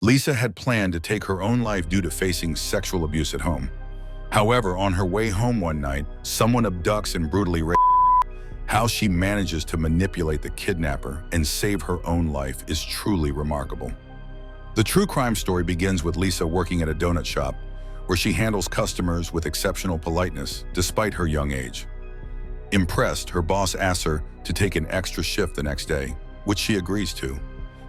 Lisa had planned to take her own life due to facing sexual abuse at home. However, on her way home one night, someone abducts and brutally rapes her. How she manages to manipulate the kidnapper and save her own life is truly remarkable. The true crime story begins with Lisa working at a donut shop, where she handles customers with exceptional politeness despite her young age. Impressed, her boss asks her to take an extra shift the next day, which she agrees to.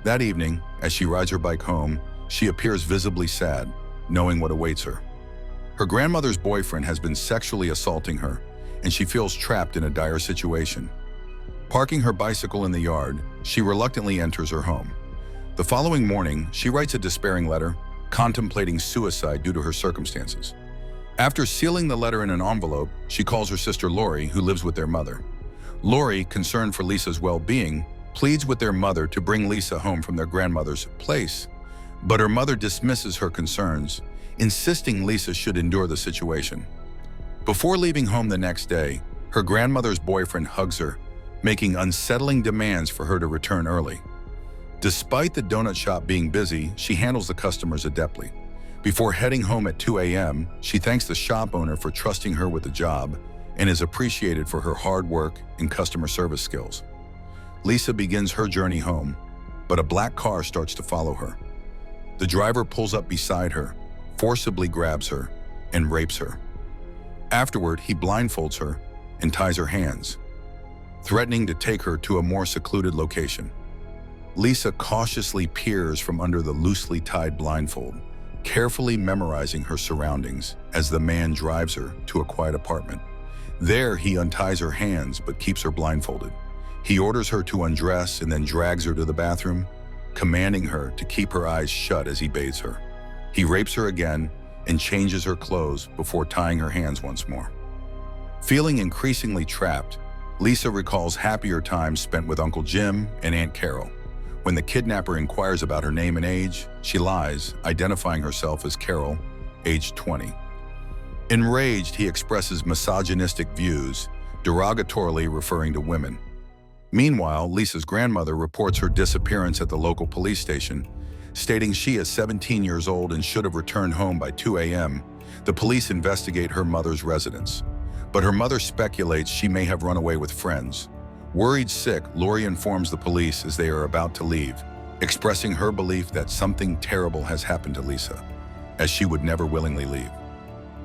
That evening, as she rides her bike home, she appears visibly sad, knowing what awaits her. Her grandmother's boyfriend has been sexually assaulting her, and she feels trapped in a dire situation. Parking her bicycle in the yard, she reluctantly enters her home. The following morning, she writes a despairing letter, contemplating suicide due to her circumstances. After sealing the letter in an envelope, she calls her sister Lori, who lives with their mother. Lori, concerned for Lisa's well-being, pleads with their mother to bring Lisa home from their grandmother's place. But her mother dismisses her concerns, insisting Lisa should endure the situation. Before leaving home the next day, her grandmother's boyfriend hugs her, making unsettling demands for her to return early. Despite the donut shop being busy, she handles the customers adeptly. Before heading home at 2 a.m., she thanks the shop owner for trusting her with the job and is appreciated for her hard work and customer service skills. Lisa begins her journey home, but a black car starts to follow her. The driver pulls up beside her, forcibly grabs her, and rapes her. Afterward, he blindfolds her and ties her hands, threatening to take her to a more secluded location. Lisa cautiously peers from under the loosely tied blindfold, carefully memorizing her surroundings as the man drives her to a quiet apartment. There, he unties her hands but keeps her blindfolded. He orders her to undress and then drags her to the bathroom, commanding her to keep her eyes shut as he bathes her. He rapes her again and changes her clothes before tying her hands once more. Feeling increasingly trapped, Lisa recalls happier times spent with Uncle Jim and Aunt Carol. When the kidnapper inquires about her name and age, she lies, identifying herself as Carol, age 20. Enraged, he expresses misogynistic views, derogatorily referring to women. Meanwhile, Lisa's grandmother reports her disappearance at the local police station, stating she is 17 years old and should have returned home by 2 a.m. The police investigate her mother's residence, but her mother speculates she may have run away with friends. Worried sick, Lori informs the police as they are about to leave, expressing her belief that something terrible has happened to Lisa, as she would never willingly leave.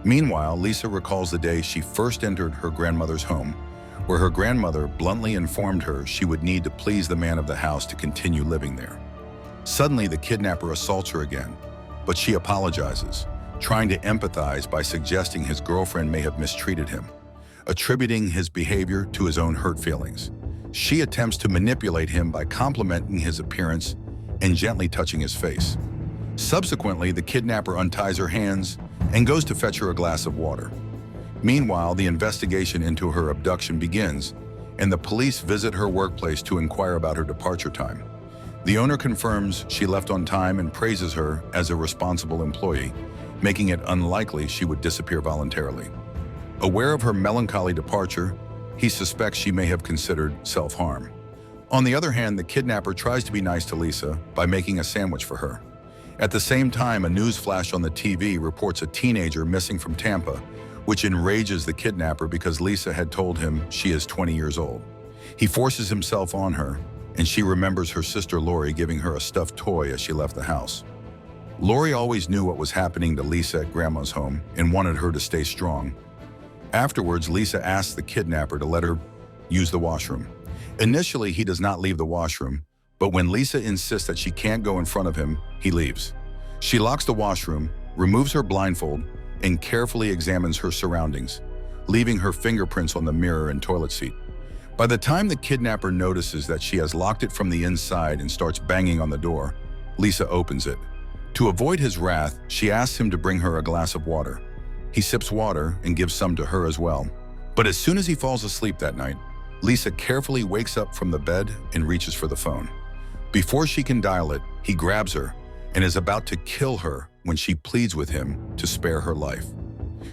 Meanwhile, Lisa recalls the day she first entered her grandmother's home, where her grandmother bluntly informed her she would need to please the man of the house to continue living there. Suddenly, the kidnapper assaults her again, but she apologizes, trying to empathize by suggesting his girlfriend may have mistreated him, attributing his behavior to his own hurt feelings. She attempts to manipulate him by complimenting his appearance and gently touching his face. Subsequently, the kidnapper unties her hands and goes to fetch her a glass of water. Meanwhile, the investigation into her abduction begins, and the police visit her workplace to inquire about her departure time. The owner confirms she left on time and praises her as a responsible employee, making it unlikely she would disappear voluntarily. Aware of her melancholy departure, he suspects she may have considered self-harm. On the other hand, the kidnapper tries to be nice to Lisa by making a sandwich for her. At the same time, a news flash on the TV reports a teenager missing from Tampa, which enrages the kidnapper because Lisa had told him she is 20 years old. He forces himself on her, and she remembers her sister Lori giving her a stuffed toy as she left the house. Lori always knew what was happening to Lisa at Grandma's home and wanted her to stay strong. Afterwards, Lisa asks the kidnapper to let her use the washroom. Initially, he does not leave the washroom, but when Lisa insists that she can't go in front of him, he leaves. She locks the washroom, removes her blindfold, and carefully examines her surroundings, leaving her fingerprints on the mirror and toilet seat. By the time the kidnapper notices that she has locked it from the inside and starts banging on the door, Lisa opens it. To avoid his wrath, she asks him to bring her a glass of water. He sips water and gives some to her as well. But as soon as he falls asleep that night, Lisa carefully wakes up from the bed and reaches for the phone. Before she can dial it, he grabs her and is about to kill her when she pleads with him to spare her life.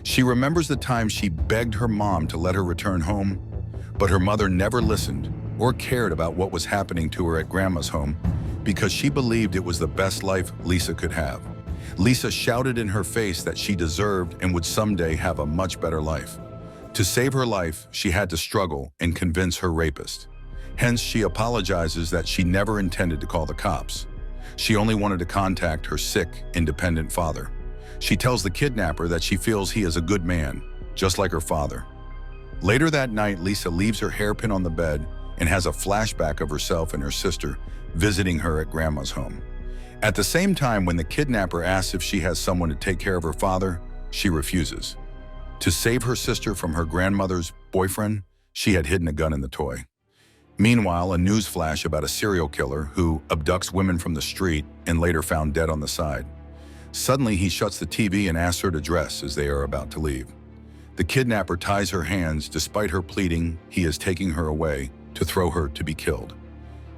She remembers the time she begged her mom to let her return home, but her mother never listened or cared about what was happening to her at Grandma's home, because she believed it was the best life Lisa could have. Lisa shouted in her face that she deserved and would someday have a much better life. To save her life, she had to struggle and convince her rapist. Hence, she apologizes that she never intended to call the cops. She only wanted to contact her sick, independent father. She tells the kidnapper that she feels he is a good man, just like her father. Later that night, Lisa leaves her hairpin on the bed and has a flashback of herself and her sister visiting her at Grandma's home. At the same time, when the kidnapper asks if she has someone to take care of her father, she refuses. To save her sister from her grandmother's boyfriend, she had hidden a gun in the toy. Meanwhile, a news flash about a serial killer who abducts women from the street and later found dead on the side. Suddenly, he shuts the TV and asks her to dress as they are about to leave. The kidnapper ties her hands despite her pleading he is taking her away to throw her to be killed.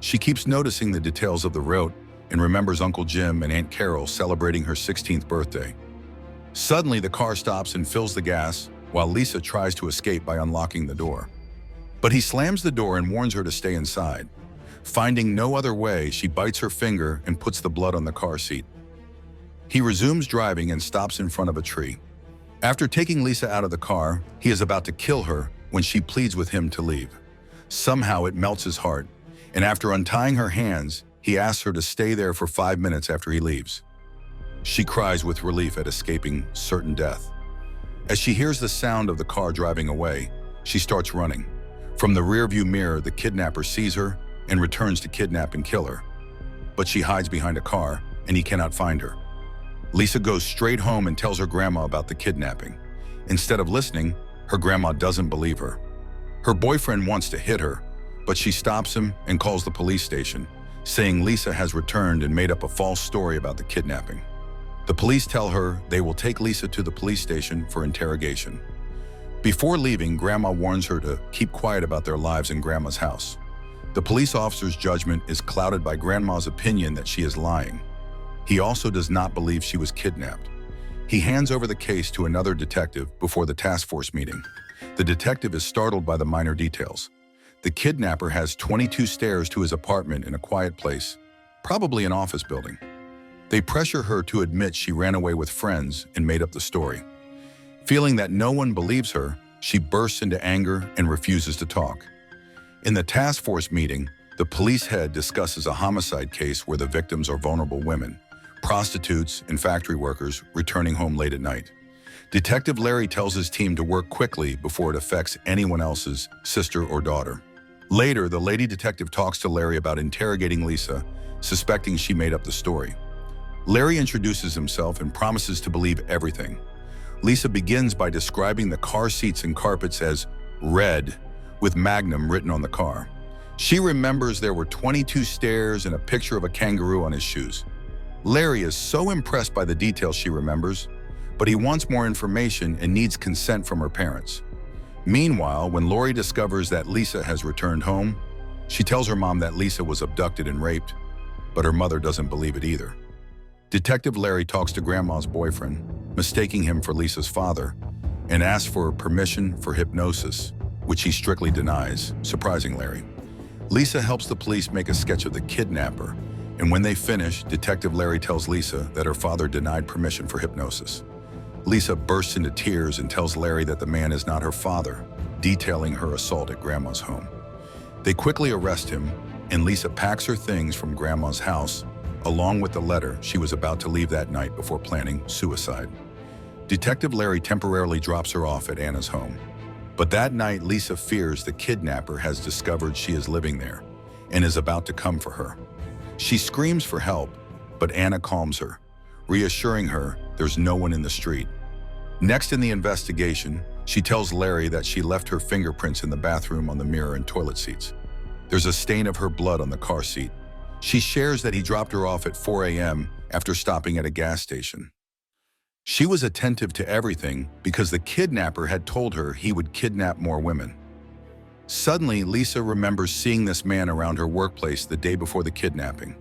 She keeps noticing the details of the route and remembers Uncle Jim and Aunt Carol celebrating her 16th birthday. Suddenly, the car stops and fills the gas while Lisa tries to escape by unlocking the door. But he slams the door and warns her to stay inside. Finding no other way, she bites her finger and puts the blood on the car seat. He resumes driving and stops in front of a tree. After taking Lisa out of the car, he is about to kill her when she pleads with him to leave. Somehow it melts his heart, and after untying her hands, he asks her to stay there for 5 minutes after he leaves. She cries with relief at escaping certain death. As she hears the sound of the car driving away, she starts running. From the rearview mirror, the kidnapper sees her and returns to kidnap and kill her. But she hides behind a car, and he cannot find her. Lisa goes straight home and tells her grandma about the kidnapping. Instead of listening, her grandma doesn't believe her. Her boyfriend wants to hit her, but she stops him and calls the police station, saying Lisa has returned and made up a false story about the kidnapping. The police tell her they will take Lisa to the police station for interrogation. Before leaving, Grandma warns her to keep quiet about their lives in Grandma's house. The police officer's judgment is clouded by Grandma's opinion that she is lying. He also does not believe she was kidnapped. He hands over the case to another detective before the task force meeting. The detective is startled by the minor details. The kidnapper has 22 stairs to his apartment in a quiet place, probably an office building. They pressure her to admit she ran away with friends and made up the story. Feeling that no one believes her, she bursts into anger and refuses to talk. In the task force meeting, the police head discusses a homicide case where the victims are vulnerable women, prostitutes, and factory workers returning home late at night. Detective Larry tells his team to work quickly before it affects anyone else's sister or daughter. Later, the lady detective talks to Larry about interrogating Lisa, suspecting she made up the story. Larry introduces himself and promises to believe everything. Lisa begins by describing the car seats and carpets as red, with Magnum written on the car. She remembers there were 22 stairs and a picture of a kangaroo on his shoes. Larry is so impressed by the details she remembers, but he wants more information and needs consent from her parents. Meanwhile, when Lori discovers that Lisa has returned home, she tells her mom that Lisa was abducted and raped, but her mother doesn't believe it either. Detective Larry talks to Grandma's boyfriend, mistaking him for Lisa's father, and asks for permission for hypnosis, which he strictly denies, surprising Larry. Lisa helps the police make a sketch of the kidnapper, and when they finish, Detective Larry tells Lisa that her father denied permission for hypnosis. Lisa bursts into tears and tells Larry that the man is not her father, detailing her assault at Grandma's home. They quickly arrest him, and Lisa packs her things from Grandma's house, along with the letter she was about to leave that night before planning suicide. Detective Larry temporarily drops her off at Anna's home. But that night, Lisa fears the kidnapper has discovered she is living there and is about to come for her. She screams for help, but Anna calms her, reassuring her there's no one in the street. Next in the investigation, she tells Larry that she left her fingerprints in the bathroom on the mirror and toilet seats. There's a stain of her blood on the car seat. She shares that he dropped her off at 4 a.m. after stopping at a gas station. She was attentive to everything because the kidnapper had told her he would kidnap more women. Suddenly, Lisa remembers seeing this man around her workplace the day before the kidnapping.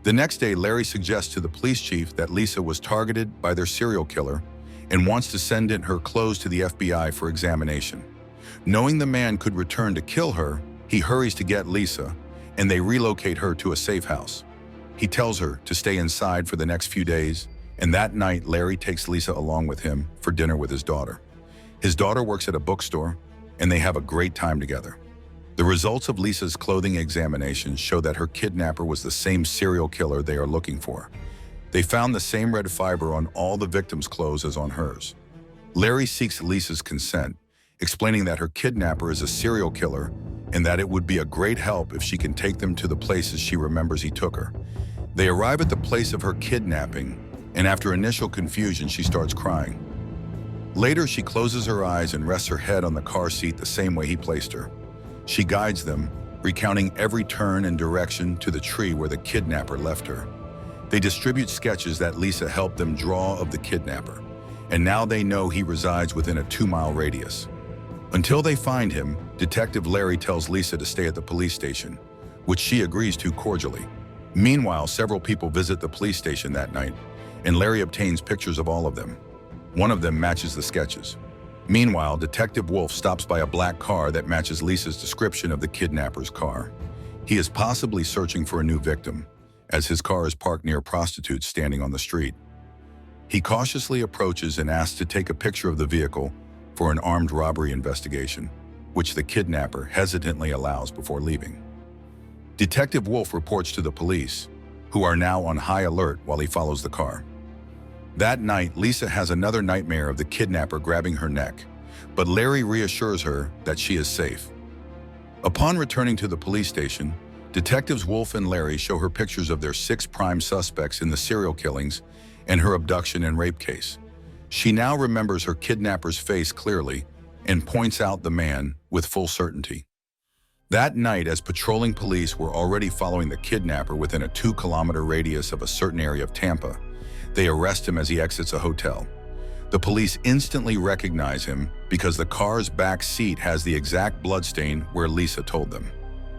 The next day, Larry suggests to the police chief that Lisa was targeted by their serial killer and wants to send in her clothes to the FBI for examination. Knowing the man could return to kill her, he hurries to get Lisa, and they relocate her to a safe house. He tells her to stay inside for the next few days, and that night Larry takes Lisa along with him for dinner with his daughter. His daughter works at a bookstore, and they have a great time together. The results of Lisa's clothing examination show that her kidnapper was the same serial killer they are looking for. They found the same red fiber on all the victims' clothes as on hers. Larry seeks Lisa's consent, explaining that her kidnapper is a serial killer and that it would be a great help if she can take them to the places she remembers he took her. They arrive at the place of her kidnapping, and after initial confusion, she starts crying. Later, she closes her eyes and rests her head on the car seat the same way he placed her. She guides them, recounting every turn and direction to the tree where the kidnapper left her. They distribute sketches that Lisa helped them draw of the kidnapper, and now they know he resides within a 2-mile radius. Until they find him, Detective Larry tells Lisa to stay at the police station, which she agrees to cordially. Meanwhile, several people visit the police station that night, and Larry obtains pictures of all of them. One of them matches the sketches. Meanwhile, Detective Wolf stops by a black car that matches Lisa's description of the kidnapper's car. He is possibly searching for a new victim, as his car is parked near prostitutes standing on the street. He cautiously approaches and asks to take a picture of the vehicle for an armed robbery investigation, which the kidnapper hesitantly allows before leaving. Detective Wolf reports to the police, who are now on high alert while he follows the car. That night, Lisa has another nightmare of the kidnapper grabbing her neck, but Larry reassures her that she is safe. Upon returning to the police station, Detectives Wolf and Larry show her pictures of their 6 prime suspects in the serial killings and her abduction and rape case. She now remembers her kidnapper's face clearly and points out the man with full certainty. That night, as patrolling police were already following the kidnapper within a 2-kilometer radius of a certain area of Tampa, they arrest him as he exits a hotel. The police instantly recognize him because the car's back seat has the exact bloodstain where Lisa told them.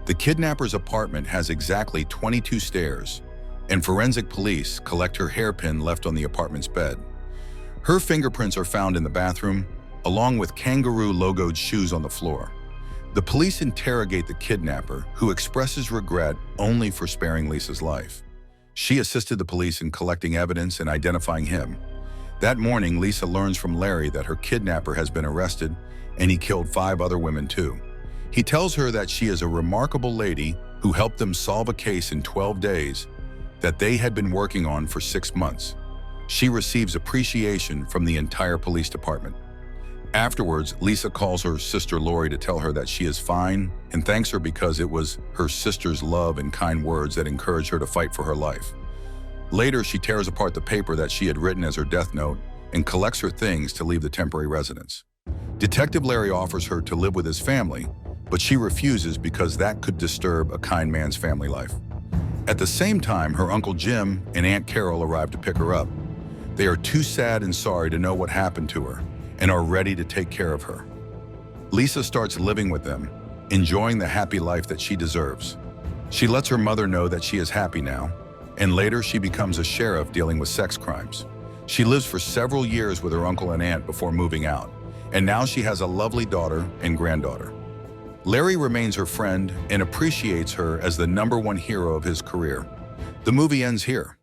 The kidnapper's apartment has exactly 22 stairs, and forensic police collect her hairpin left on the apartment's bed. Her fingerprints are found in the bathroom, along with kangaroo-logoed shoes on the floor. The police interrogate the kidnapper, who expresses regret only for sparing Lisa's life. She assisted the police in collecting evidence and identifying him. That morning, Lisa learns from Larry that her kidnapper has been arrested, and he killed 5 other women too. He tells her that she is a remarkable lady who helped them solve a case in 12 days that they had been working on for 6 months. She receives appreciation from the entire police department. Afterwards, Lisa calls her sister Lori to tell her that she is fine and thanks her because it was her sister's love and kind words that encouraged her to fight for her life. Later, she tears apart the paper that she had written as her death note and collects her things to leave the temporary residence. Detective Larry offers her to live with his family, but she refuses because that could disturb a kind man's family life. At the same time, her Uncle Jim and Aunt Carol arrive to pick her up. They are too sad and sorry to know what happened to her and are ready to take care of her. Lisa starts living with them, enjoying the happy life that she deserves. She lets her mother know that she is happy now, and later she becomes a sheriff dealing with sex crimes. She lives for several years with her uncle and aunt before moving out, and now she has a lovely daughter and granddaughter. Larry remains her friend and appreciates her as the #1 hero of his career. The movie ends here.